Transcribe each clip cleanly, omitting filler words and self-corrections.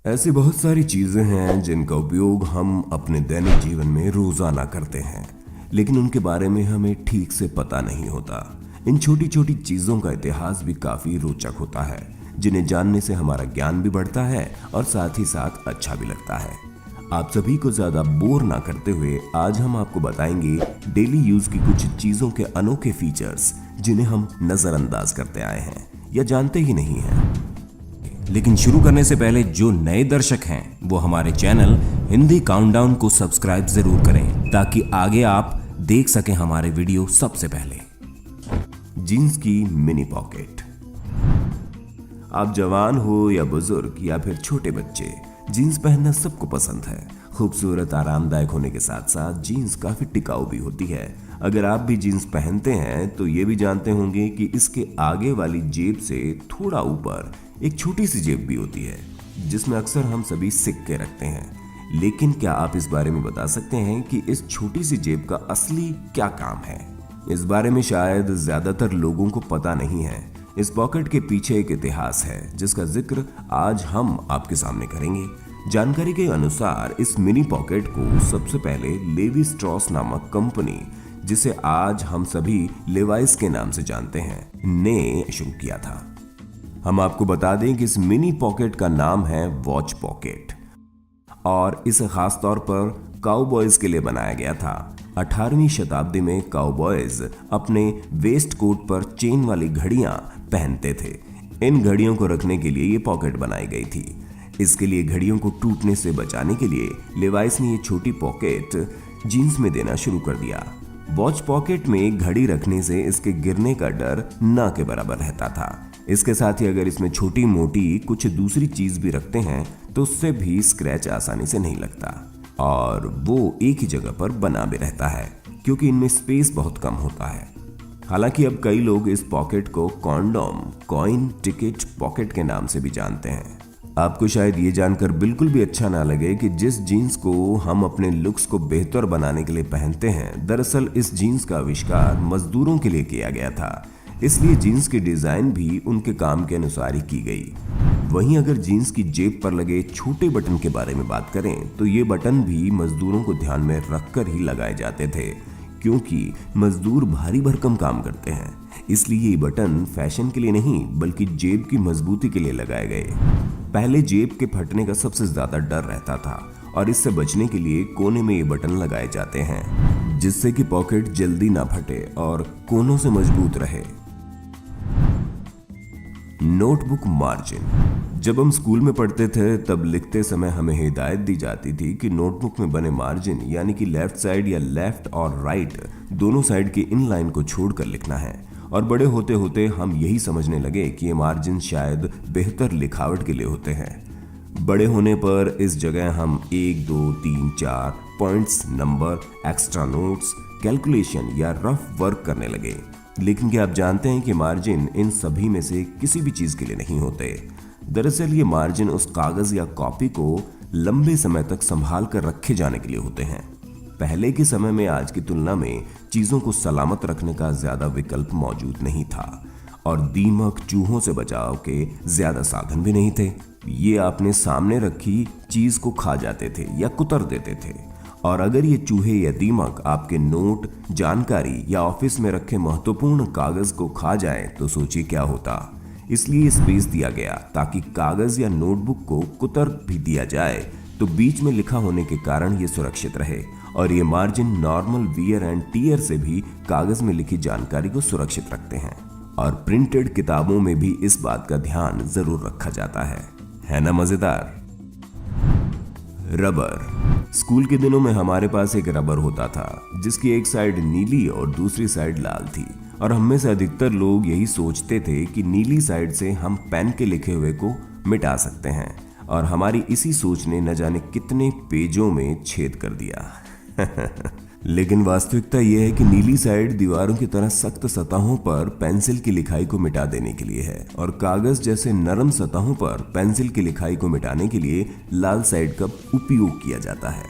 ऐसी बहुत सारी चीजें हैं जिनका उपयोग हम अपने दैनिक जीवन में रोजाना करते हैं, लेकिन उनके बारे में हमें ठीक से पता नहीं होता। इन छोटी छोटी चीजों का इतिहास भी काफी रोचक होता है, जिन्हें जानने से हमारा ज्ञान भी बढ़ता है और साथ ही साथ अच्छा भी लगता है। आप सभी को ज्यादा बोर ना करते हुए आज हम आपको बताएंगे डेली यूज की कुछ चीजों के अनोखे फीचर्स, जिन्हें हम नजरअंदाज करते आए हैं या जानते ही नहीं हैं। लेकिन शुरू करने से पहले जो नए दर्शक हैं वो हमारे चैनल हिंदी काउंटडाउन को सब्सक्राइब जरूर करें, ताकि आगे आप देख सकें हमारे वीडियो सबसे पहले। जीन्स की मिनी पॉकेट। आप जवान हो या बुजुर्ग या फिर छोटे बच्चे, जीन्स पहनना सबको पसंद है। खूबसूरत, आरामदायक होने के साथ साथ जीन्स काफी टिकाऊ भी होती है। अगर आप भी जीन्स पहनते हैं तो ये भी जानते होंगे कि इसके आगे वाली जेब से थोड़ा ऊपर एक छोटी सी जेब भी होती है, जिसमें अक्सर हम सभी सिक्के रखते हैं। लेकिन क्या आप इस बारे में बता सकते हैं कि इस छोटी सी जेब का असली क्या काम है? इस बारे में शायद ज्यादातर लोगों को पता नहीं है। इस पॉकेट के पीछे एक इतिहास है, जिसका जिक्र आज हम आपके सामने करेंगे। जानकारी के अनुसार इस मिनी पॉकेट को सबसे पहले लेवी स्ट्रॉस नामक कंपनी, जिसे आज हम सभी लेवाइस के नाम से जानते हैं, ने शुरू किया था। हम आपको बता दें कि इस मिनी पॉकेट का नाम है वॉच पॉकेट और इसे खास तौर पर काउबॉयज के लिए बनाया गया था। 18वीं शताब्दी में काउबॉयज अपने वेस्ट कोट पर चेन वाली घड़ियां पहनते थे। इन घड़ियों को रखने के लिए ये पॉकेट बनाई गई थी। इसके लिए घड़ियों को टूटने से बचाने के लिए लेवाइस ने ये छोटी पॉकेट जीन्स में देना शुरू कर दिया। वॉच पॉकेट में घड़ी रखने से इसके गिरने का डर ना के बराबर रहता था। इसके साथ ही अगर इसमें छोटी मोटी कुछ दूसरी चीज भी रखते हैं तो उससे भी स्क्रैच आसानी से नहीं लगता और वो एक ही जगह पर बना भी रहता है, क्योंकि इनमें स्पेस बहुत कम होता है। हालांकि अब कई लोग इस पॉकेट को कॉन्डोम, कॉइन, टिकट पॉकेट के नाम से भी जानते हैं। आपको शायद ये जानकर बिल्कुल भी अच्छा ना लगे कि जिस जीन्स को हम अपने लुक्स को बेहतर बनाने के लिए पहनते हैं, दरअसल इस जीन्स का आविष्कार मजदूरों के लिए किया गया था। इसलिए जीन्स की डिजाइन भी उनके काम के अनुसार ही की गई। वहीं अगर जीन्स की जेब पर लगे छोटे बटन के बारे में बात करें तो ये बटन भी मजदूरों को ध्यान में रखकर ही लगाए जाते थे, क्योंकि मजदूर भारी भरकम काम करते हैं। इसलिए ये बटन फैशन के लिए नहीं बल्कि जेब की मजबूती के लिए लगाए गए। पहले जेब के फटने का सबसे ज्यादा डर रहता था और इससे बचने के लिए कोने में ये बटन लगाए जाते हैं, जिससे कि पॉकेट जल्दी ना फटे और कोनों से मजबूत रहे। Notebook margin. जब हम स्कूल में पढ़ते थे तब लिखते समय हमें हिदायत दी जाती थी कि नोटबुक में बने मार्जिन यानी कि लेफ्ट साइड या लेफ्ट और राइट दोनों साइड की इन लाइन को छोड़कर लिखना है। और बड़े होते होते हम यही समझने लगे कि ये मार्जिन शायद बेहतर लिखावट के लिए होते हैं। बड़े होने पर इस जगह हम 1, 2, 3, 4 points, number, extra notes, calculation या रफ वर्क करने लगे। लेकिन क्या आप जानते हैं कि मार्जिन इन सभी में से किसी भी चीज के लिए नहीं होते। दरअसल ये मार्जिन उस कागज या कॉपी को लंबे समय तक संभाल कर रखे जाने के लिए होते हैं। पहले के समय में आज की तुलना में चीजों को सलामत रखने का ज्यादा विकल्प मौजूद नहीं था और दीमक, चूहों से बचाव के ज्यादा साधन भी नहीं थे। ये आपने सामने रखी चीज को खा जाते थे या कुतर देते थे, और अगर ये चूहे या दीमक आपके नोट, जानकारी या ऑफिस में रखे महत्वपूर्ण कागज को खा जाए तो सोचिए क्या होता। इसलिए स्पेस दिया गया ताकि कागज या नोटबुक को कुतर भी दिया जाए तो बीच में लिखा होने के कारण ये सुरक्षित रहे। और ये margin normal wear and tear से भी कागज में लिखी जानकारी को सुरक्षित रखते हैं। और प्रिंटेड किताबों में भी इस बात का ध्यान जरूर रखा जाता है ना मजेदार? रबर। स्कूल के दिनों में हमारे पास एक रबर होता था जिसकी एक साइड नीली और दूसरी साइड लाल थी, और हम में से अधिकतर लोग यही सोचते थे कि नीली साइड से हम पेन के लिखे हुए को मिटा सकते हैं, और हमारी इसी सोच ने न जाने कितने पेजों में छेद कर दिया। लेकिन वास्तविकता यह है कि नीली साइड दीवारों की तरह सख्त सतहों पर पेंसिल की लिखाई को मिटा देने के लिए है, और कागज जैसे नरम सतहों पर पेंसिल की लिखाई को मिटाने के लिए लाल साइड का उपयोग किया जाता है।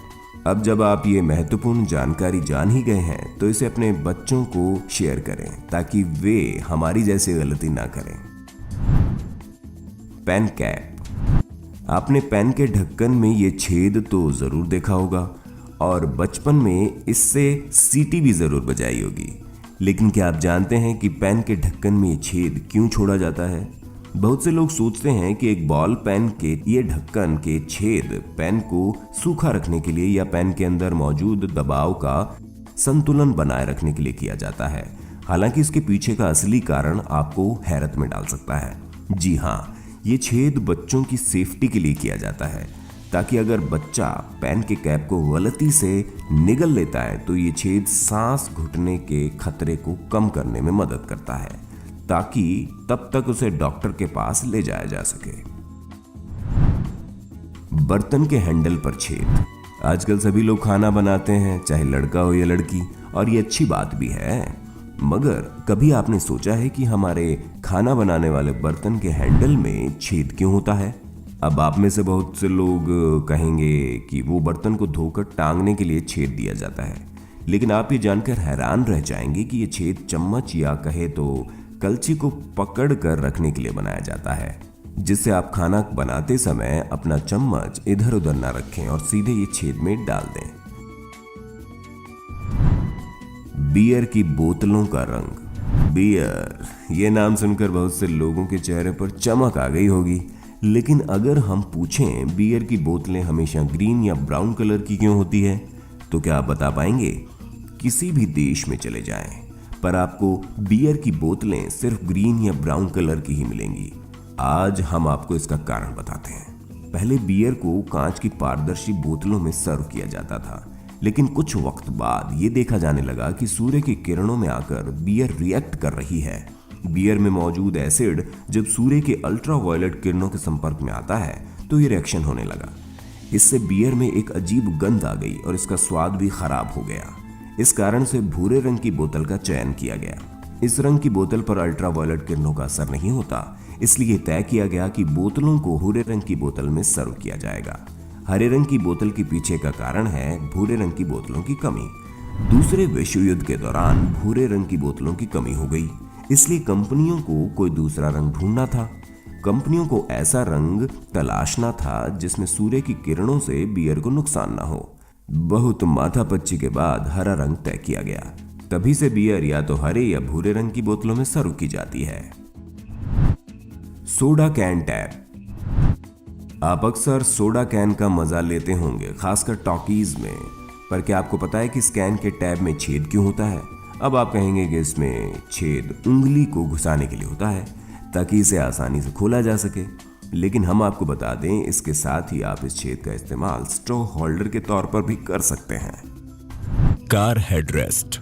अब जब आप ये महत्वपूर्ण जानकारी जान ही गए हैं तो इसे अपने बच्चों को शेयर करें ताकि वे हमारी जैसी गलती ना करें। Pen cap. आपने पेन के ढक्कन में ये छेद तो जरूर देखा होगा और बचपन में इससे सीटी भी जरूर बजाई होगी। लेकिन क्या आप जानते हैं कि पेन के ढक्कन में ये छेद क्यों छोड़ा जाता है? बहुत से लोग सोचते हैं कि एक बॉल पेन के ये ढक्कन के छेद पेन को सूखा रखने के लिए या पेन के अंदर मौजूद दबाव का संतुलन बनाए रखने के लिए किया जाता है। हालांकि इसके पीछे का असली कारण आपको हैरत में डाल सकता है। जी हाँ, ये छेद बच्चों की सेफ्टी के लिए किया जाता है, ताकि अगर बच्चा पेन के कैप को गलती से निगल लेता है तो ये छेद सांस घुटने के खतरे को कम करने में मदद करता है, ताकि तब तक उसे डॉक्टर के पास ले जाया जा सके। बर्तन के हैंडल पर छेद। आजकल सभी लोग खाना बनाते हैं, चाहे लड़का हो या लड़की, और ये अच्छी बात भी है। मगर कभी आपने सोचा है कि हमारे खाना बनाने वाले बर्तन के हैंडल में छेद क्यों होता है? अब आप में से बहुत से लोग कहेंगे कि वो बर्तन को धोकर टांगने के लिए छेद दिया जाता है, लेकिन आप ये जानकर हैरान रह जाएंगे कि ये छेद चम्मच या कहे तो कलछी को पकड़ कर रखने के लिए बनाया जाता है, जिससे आप खाना बनाते समय अपना चम्मच इधर उधर ना रखें और सीधे ये छेद में डाल दें। बियर की बोतलों का रंग। बियर, ये नाम सुनकर बहुत से लोगों के चेहरे पर चमक आ गई होगी, लेकिन अगर हम पूछें बियर की बोतलें हमेशा ग्रीन या ब्राउन कलर की क्यों होती है, तो क्या आप बता पाएंगे? किसी भी देश में चले जाएं, पर आपको बियर की बोतलें सिर्फ ग्रीन या ब्राउन कलर की ही मिलेंगी। आज हम आपको इसका कारण बताते हैं। पहले बियर को कांच की पारदर्शी बोतलों में सर्व किया जाता था, लेकिन कुछ वक्त बाद ये देखा जाने लगा कि सूर्य की किरणों में आकर बियर रिएक्ट कर रही है। बियर में मौजूद एसिड जब सूर्य के अल्ट्रावायलेट किरणों के संपर्क में आता है तो ये रिएक्शन होने लगा। इससे बियर में एक अजीब गंध आ गई और इसका स्वाद भी खराब हो गया। इस कारण से भूरे रंग की बोतल का चयन किया गया। इस रंग की बोतल पर अल्ट्रावायलेट किरणों का असर नहीं होता, इसलिए तय किया गया कि बोतलों को भूरे रंग की बोतल में सर्व किया जाएगा। हरे रंग की बोतल के पीछे का कारण है भूरे रंग की बोतलों की कमी। दूसरे विश्व युद्ध के दौरान भूरे रंग की बोतलों की कमी हो गई, इसलिए कंपनियों को कोई दूसरा रंग ढूंढना था। कंपनियों को ऐसा रंग तलाशना था जिसमें सूर्य की किरणों से बियर को नुकसान ना हो। बहुत माथापच्ची के बाद हरा रंग तय किया गया। तभी से बियर या तो हरे या भूरे रंग की बोतलों में सर्व की जाती है। Soda can tap. आप अक्सर सोडा कैन का मजा लेते होंगे, खासकर टॉकीज में, पर क्या आपको पता है कि इस कैन के टैब में छेद क्यों होता है? अब आप कहेंगे कि इसमें छेद उंगली को घुसाने के लिए होता है, ताकि इसे आसानी से खोला जा सके। लेकिन हम आपको बता दें, इसके साथ ही आप इस छेद का इस्तेमाल स्ट्रॉ होल्डर के तौर पर भी कर सकते हैं। Car headrest.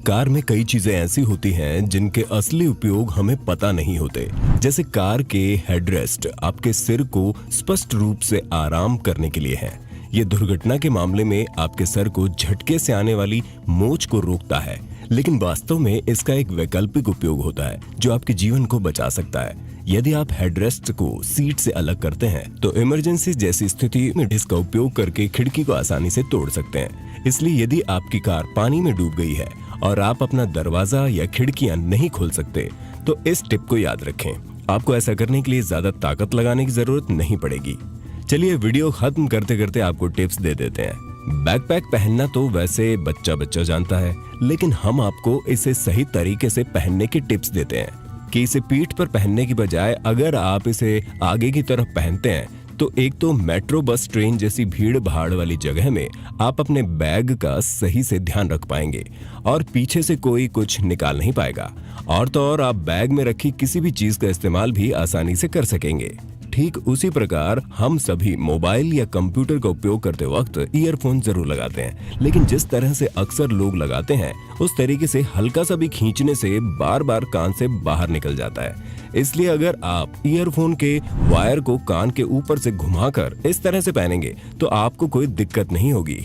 कार में कई चीजें ऐसी होती हैं जिनके असली उपयोग हमें पता नहीं होते। जैसे कार के हेडरेस्ट आपके सिर को स्पष्ट रूप से आराम करने के लिए है। ये दुर्घटना के मामले में आपके सर को झटके से आने वाली मोच को रोकता है, लेकिन वास्तव में इसका एक वैकल्पिक उपयोग होता है जो आपके जीवन को बचा सकता है। यदि आप हेडरेस्ट को सीट से अलग करते हैं तो इमरजेंसी जैसी स्थिति में इसका उपयोग करके खिड़की को आसानी से तोड़ सकते हैं। इसलिए यदि आपकी कार पानी में डूब गई है और आप अपना दरवाजा या खिड़कियां नहीं खोल सकते तो इस टिप को याद रखें। आपको ऐसा करने के लिए ज्यादा ताकत लगाने की जरूरत नहीं पड़ेगी। चलिए वीडियो खत्म करते करते आपको टिप्स दे देते हैं। बैकपैक पहनना तो वैसे बच्चा बच्चा जानता है, लेकिन हम आपको इसे सही तरीके से पहनने के टिप्स देते हैं कि इसे पीठ पर पहनने की बजाय अगर आप इसे आगे की तरफ पहनते हैं तो एक तो मेट्रो, बस, ट्रेन जैसी भीड़ भाड़ वाली जगह में आप अपने बैग का सही से ध्यान रख पाएंगे और पीछे से कोई कुछ निकाल नहीं पाएगा। और तो और आप बैग में रखी किसी भी चीज का इस्तेमाल भी आसानी से कर सकेंगे। ठीक उसी प्रकार हम सभी मोबाइल या कंप्यूटर का उपयोग करते वक्त ईयरफोन जरूर लगाते हैं, लेकिन जिस तरह से अक्सर लोग लगाते हैं उस तरीके से हल्का सा भी खींचने से बार बार कान से बाहर निकल जाता है। इसलिए अगर आप ईयरफोन के वायर को कान के ऊपर से घुमाकर इस तरह से पहनेंगे तो आपको कोई दिक्कत नहीं होगी।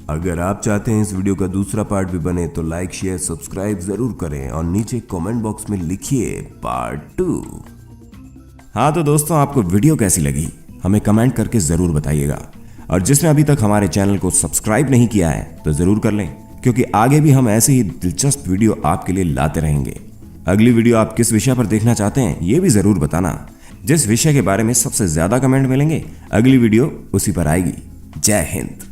अगर आप चाहते हैं इस वीडियो का दूसरा पार्ट भी बने तो लाइक, शेयर, सब्सक्राइब जरूर करें और नीचे कमेंट बॉक्स में लिखिए पार्ट 2। हाँ तो दोस्तों, आपको वीडियो कैसी लगी हमें कमेंट करके जरूर बताइएगा, और जिसने अभी तक हमारे चैनल को सब्सक्राइब नहीं किया है तो जरूर कर लें, क्योंकि आगे भी हम ऐसे ही दिलचस्प वीडियो आपके लिए लाते रहेंगे। अगली वीडियो आप किस विषय पर देखना चाहते हैं ये भी जरूर बताना। जिस विषय के बारे में सबसे ज्यादा कमेंट मिलेंगे, अगली वीडियो उसी पर आएगी। जय हिंद।